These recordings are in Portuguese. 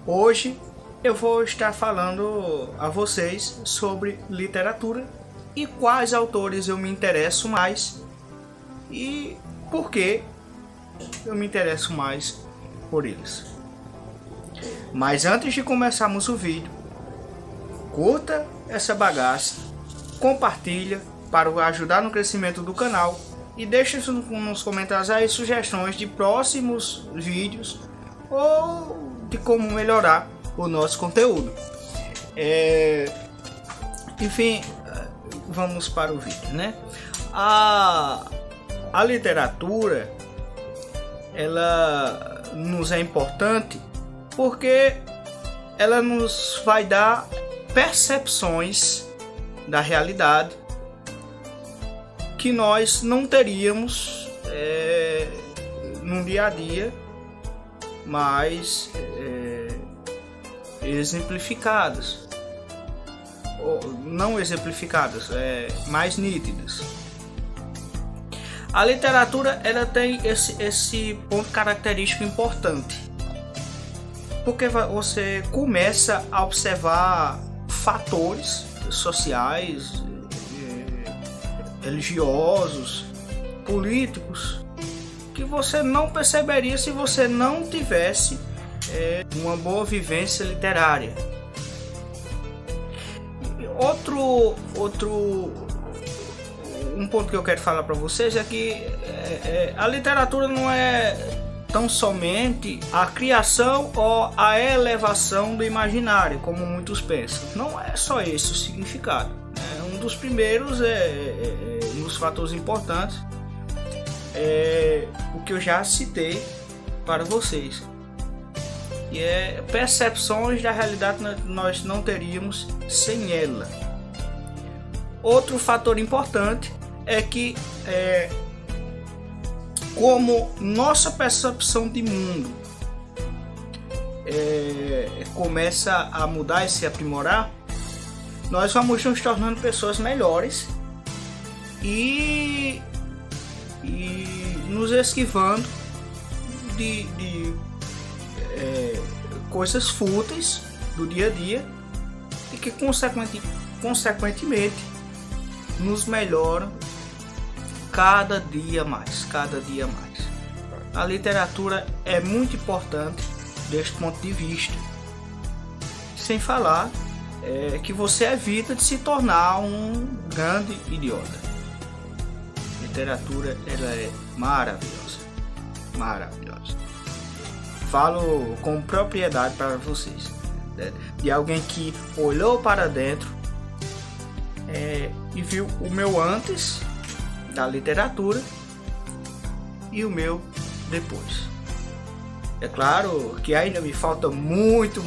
Hoje eu vou estar falando a vocês sobre literatura e quais autores eu me interesso mais e por que eu me interesso mais por eles. Mas antes de começarmos o vídeo, curta essa bagaça, compartilha para ajudar no crescimento do canal e deixe nos comentários aí sugestões de próximos vídeos ou de como melhorar o nosso conteúdo. Enfim, vamos para o vídeo, né? A literatura, ela nos é importante porque ela nos vai dar percepções da realidade que nós não teríamos no dia a dia, mais exemplificadas, ou não exemplificadas, mais nítidas. A literatura, ela tem esse ponto característico importante, porque você começa a observar fatores sociais, religiosos, políticos, que você não perceberia se você não tivesse uma boa vivência literária. Um ponto que eu quero falar para vocês é que a literatura não é tão somente a criação ou a elevação do imaginário, como muitos pensam. Não é só esse o significado. Um dos primeiros um dos fatores importantes o que eu já citei para vocês, que é percepções da realidade que nós não teríamos sem ela. Outro fator importante é que como nossa percepção de mundo começa a mudar e se aprimorar, nós vamos nos tornando pessoas melhores e nos esquivando de coisas fúteis do dia a dia e que consequentemente nos melhoram cada dia mais. A literatura é muito importante deste ponto de vista, sem falar que você evita de se tornar um grande idiota. Literatura, ela é maravilhosa. Falo com propriedade para vocês, de alguém que olhou para dentro e viu o meu antes da literatura e o meu depois. É claro que ainda me falta muito,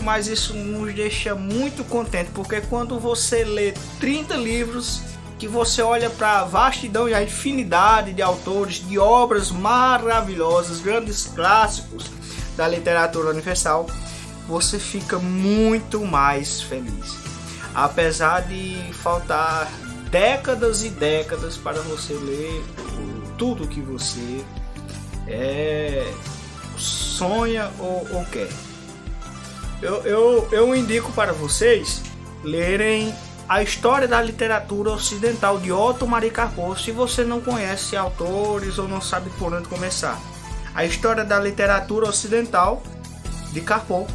mas isso nos deixa muito contente, porque quando você lê 30 livros, que você olha para a vastidão e a infinidade de autores, de obras maravilhosas, grandes clássicos da literatura universal, você fica muito mais feliz. Apesar de faltar décadas e décadas para você ler tudo que você sonha ou quer. Eu indico para vocês lerem A História da Literatura Ocidental, de Otomar Karpov, se você não conhece autores ou não sabe por onde começar. A História da Literatura Ocidental, de Karpov,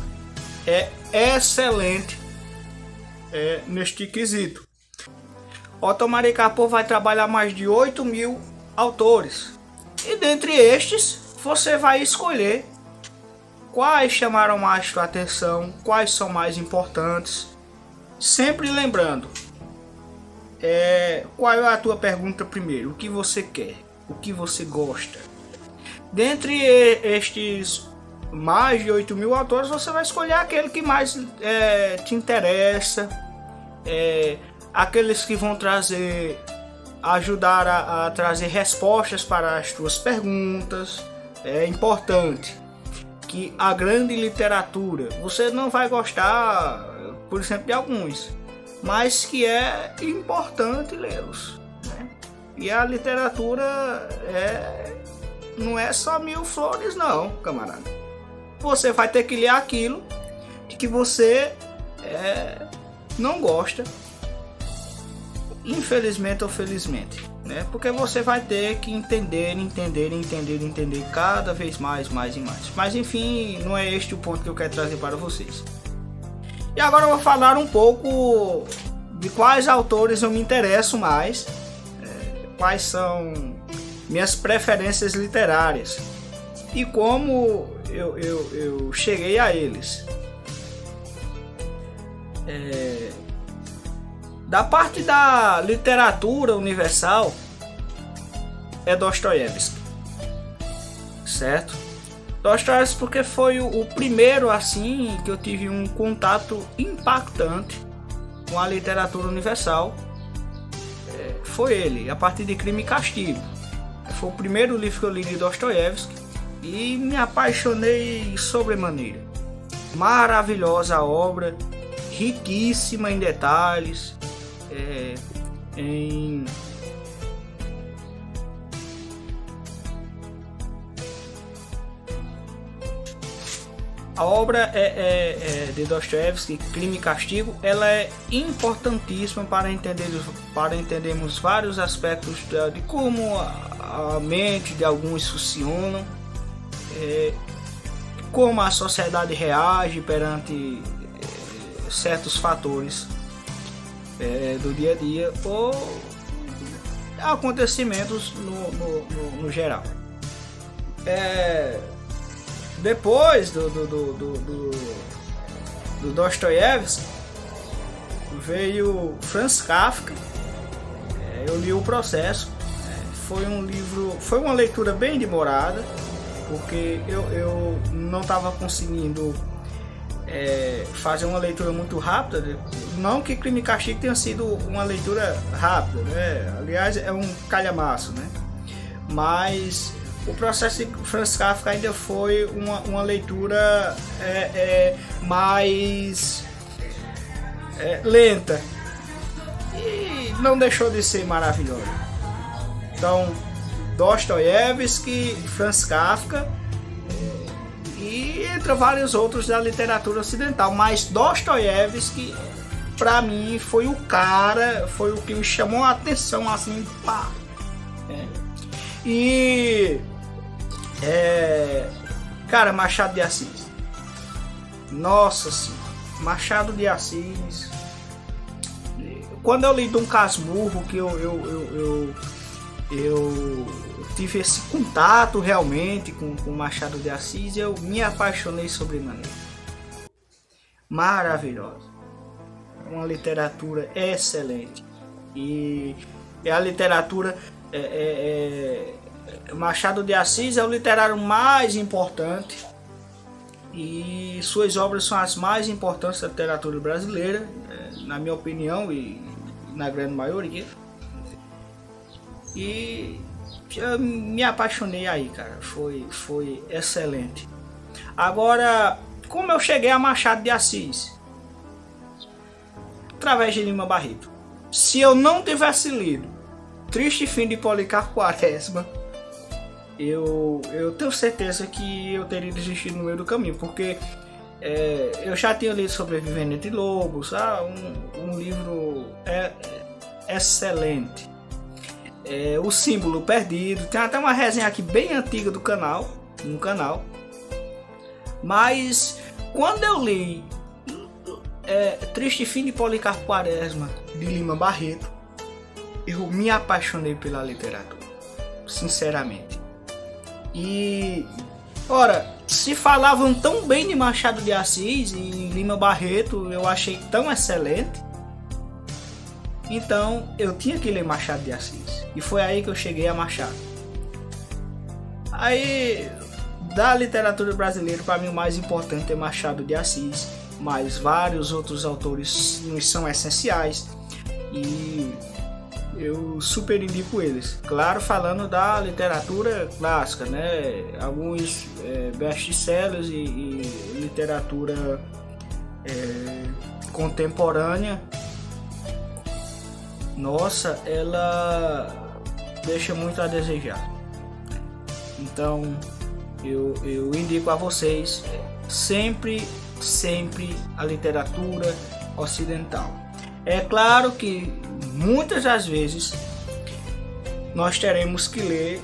é excelente neste quesito. Otomar Karpov vai trabalhar mais de 8.000 autores, e dentre estes você vai escolher quais chamaram mais sua atenção, quais são mais importantes. Sempre lembrando, qual é a tua pergunta primeiro? O que você quer? O que você gosta? Dentre estes mais de 8.000 autores, você vai escolher aquele que mais te interessa, aqueles que vão ajudar a trazer respostas para as tuas perguntas. É importante que a grande literatura, você não vai gostar, por exemplo, de alguns, mas que é importante lê-los, né? E a literatura não é só mil flores não, camarada. você vai ter que ler aquilo que você não gosta, infelizmente ou felizmente, né? Porque você vai ter que entender cada vez mais e mais. Mas enfim, não é este o ponto que eu quero trazer para vocês. E agora eu vou falar um pouco de quais autores eu me interesso mais, quais são minhas preferências literárias e como eu cheguei a eles. Da parte da literatura universal é Dostoiévski, certo? Dostoiévski porque foi o primeiro assim que eu tive um contato impactante com a literatura universal. Foi ele, a partir de Crime e Castigo. Foi o primeiro livro que eu li de Dostoiévski e me apaixonei sobremaneira. Maravilhosa obra, riquíssima em detalhes, a obra de Dostoiévski, Crime e Castigo, ela é importantíssima para entendermos vários aspectos de como a mente de alguns funcionam, como a sociedade reage perante certos fatores do dia a dia ou acontecimentos no geral. Depois do Dostoiévski veio Franz Kafka. Eu li O Processo. Foi uma leitura bem demorada, porque eu não estava conseguindo fazer uma leitura muito rápida. Não que Crime e Castigo tenha sido uma leitura rápida, né? Aliás, é um calhamaço, né? Mas O Processo de Franz Kafka ainda foi uma leitura mais lenta e não deixou de ser maravilhosa. Então, Dostoiévski, Franz Kafka e entre vários outros da literatura ocidental, mas Dostoiévski para mim foi o cara, foi o que me chamou a atenção assim, pá. Cara, Machado de Assis. Nossa Senhora, Machado de Assis. Quando eu li Dom Casmurro, que eu tive esse contato realmente com Machado de Assis, eu me apaixonei sobremaneira. Maravilhosa. Uma literatura excelente. E a literatura Machado de Assis é o literário mais importante e suas obras são as mais importantes da literatura brasileira, na minha opinião e na grande maioria. E eu me apaixonei aí, cara. Foi excelente. Agora, como eu cheguei a Machado de Assis? Através de Lima Barreto. Se eu não tivesse lido Triste Fim de Policarpo Quaresma, eu tenho certeza que eu teria desistido no meio do caminho, porque eu já tinha lido Sobrevivendo entre Lobos, um livro excelente. O Símbolo Perdido, tem até uma resenha aqui bem antiga no canal, mas quando eu li Triste Fim de Policarpo Quaresma, de Lima Barreto, eu me apaixonei pela literatura, sinceramente. E, ora, se falavam tão bem de Machado de Assis e Lima Barreto, eu achei tão excelente, então eu tinha que ler Machado de Assis. E foi aí que eu cheguei a Machado. Aí, da literatura brasileira, para mim o mais importante é Machado de Assis, mas vários outros autores nos são essenciais e eu super indico eles. Claro, falando da literatura clássica, né? Alguns best-sellers e literatura contemporânea. Nossa, ela deixa muito a desejar. Então eu indico a vocês sempre a literatura ocidental. É claro que muitas das vezes nós teremos que ler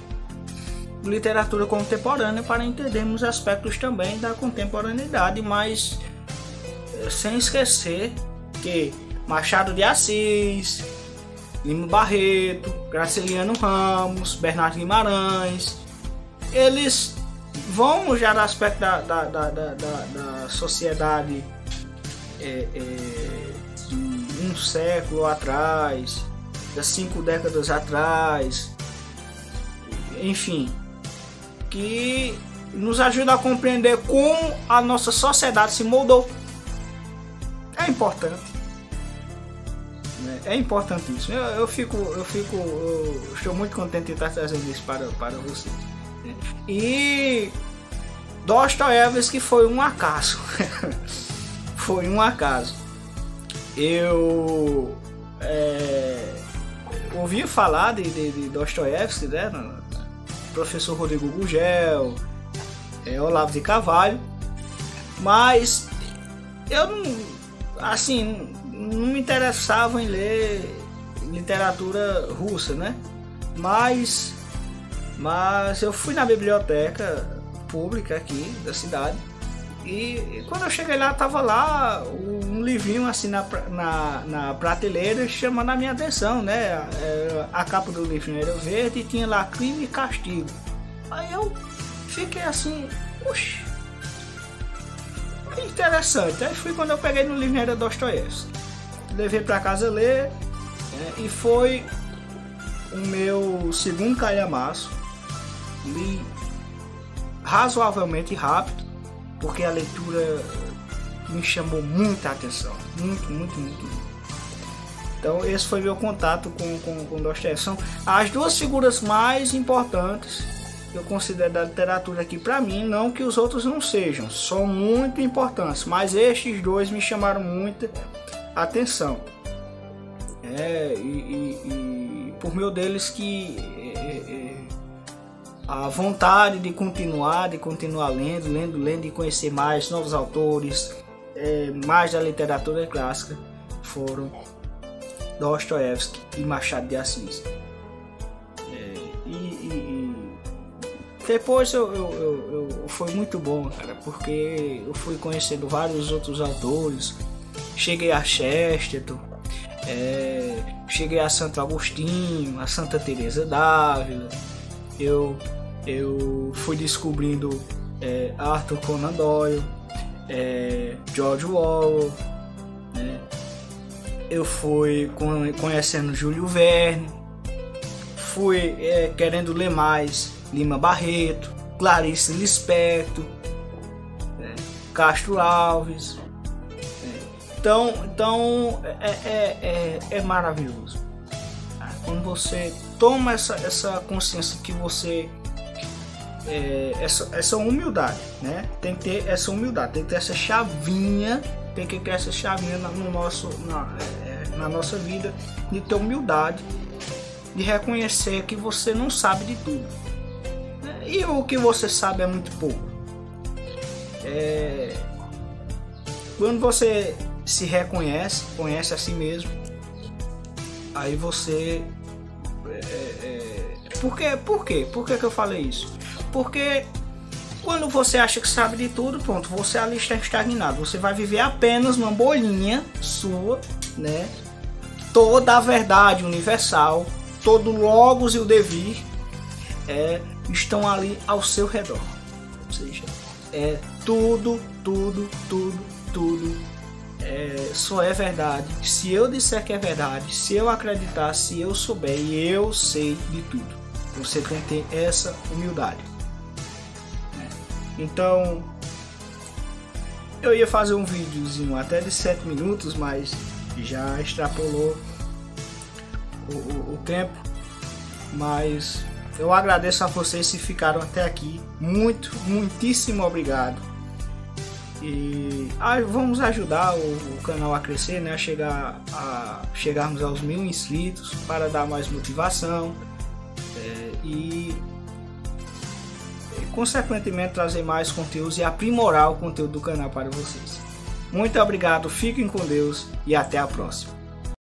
literatura contemporânea para entendermos aspectos também da contemporaneidade, mas sem esquecer que Machado de Assis, Lima Barreto, Graciliano Ramos, Bernardo Guimarães, eles vão já do aspecto da sociedade de um século atrás, das 5 décadas atrás, enfim, que nos ajuda a compreender como a nossa sociedade se moldou. É importante, né? É importantíssimo. Eu estou muito contente de estar trazendo isso para vocês, né? E Dostoiévski foi um acaso. Foi um acaso. Eu ouvi falar de Dostoiévski, né? Professor Rodrigo Gugel, Olavo de Carvalho, mas eu não me interessava em ler literatura russa, né? Mas eu fui na biblioteca pública aqui da cidade e quando eu cheguei lá, tava lá um livrinho assim na prateleira chamando a minha atenção, né? A capa do livrinho era verde e tinha lá Crime e Castigo. Aí eu fiquei assim, puxa, interessante. Aí foi quando eu peguei no livro, era Dostoiévski, levei para casa ler, e foi o meu segundo calhamaço. Li razoavelmente rápido, porque a leitura me chamou muita atenção, muito. Então esse foi meu contato com Dostoiévski. São as duas figuras mais importantes que eu considero da literatura aqui para mim, não que os outros não sejam, são muito importantes, mas estes dois me chamaram muita atenção. E por meio deles que a vontade de continuar lendo e conhecer mais novos autores, mais da literatura clássica, foram Dostoiévski e Machado de Assis. Depois foi muito bom, cara, porque eu fui conhecendo vários outros autores. Cheguei a Chesterton, cheguei a Santo Agostinho, a Santa Teresa d'Ávila. Eu fui descobrindo Arthur Conan Doyle, George Orwell, né? Eu fui conhecendo Júlio Verne, fui querendo ler mais Lima Barreto, Clarice Lispector, Castro Alves. Então é maravilhoso quando você toma essa consciência que você essa humildade, né? Tem que ter essa humildade, tem que ter essa chavinha, tem que ter essa chavinha na nossa vida, de ter humildade, de reconhecer que você não sabe de tudo, e o que você sabe é muito pouco. Quando você se reconhece, conhece a si mesmo, aí você Por quê? Por que eu falei isso? Porque quando você acha que sabe de tudo, pronto, você ali está estagnado. Você vai viver apenas numa bolinha sua, né? Toda a verdade universal, todo o logos e o devir estão ali ao seu redor. Ou seja, tudo só é verdade se eu disser que é verdade, se eu acreditar, se eu souber e eu sei de tudo. Você tem que ter essa humildade. Então, eu ia fazer um videozinho até de 7 minutos, mas já extrapolou o tempo. Mas eu agradeço a vocês que ficaram até aqui. Muitíssimo obrigado. E vamos ajudar o canal a crescer, né? A chegarmos aos 1000 inscritos para dar mais motivação. E consequentemente trazer mais conteúdos e aprimorar o conteúdo do canal para vocês. Muito obrigado, fiquem com Deus e até a próxima.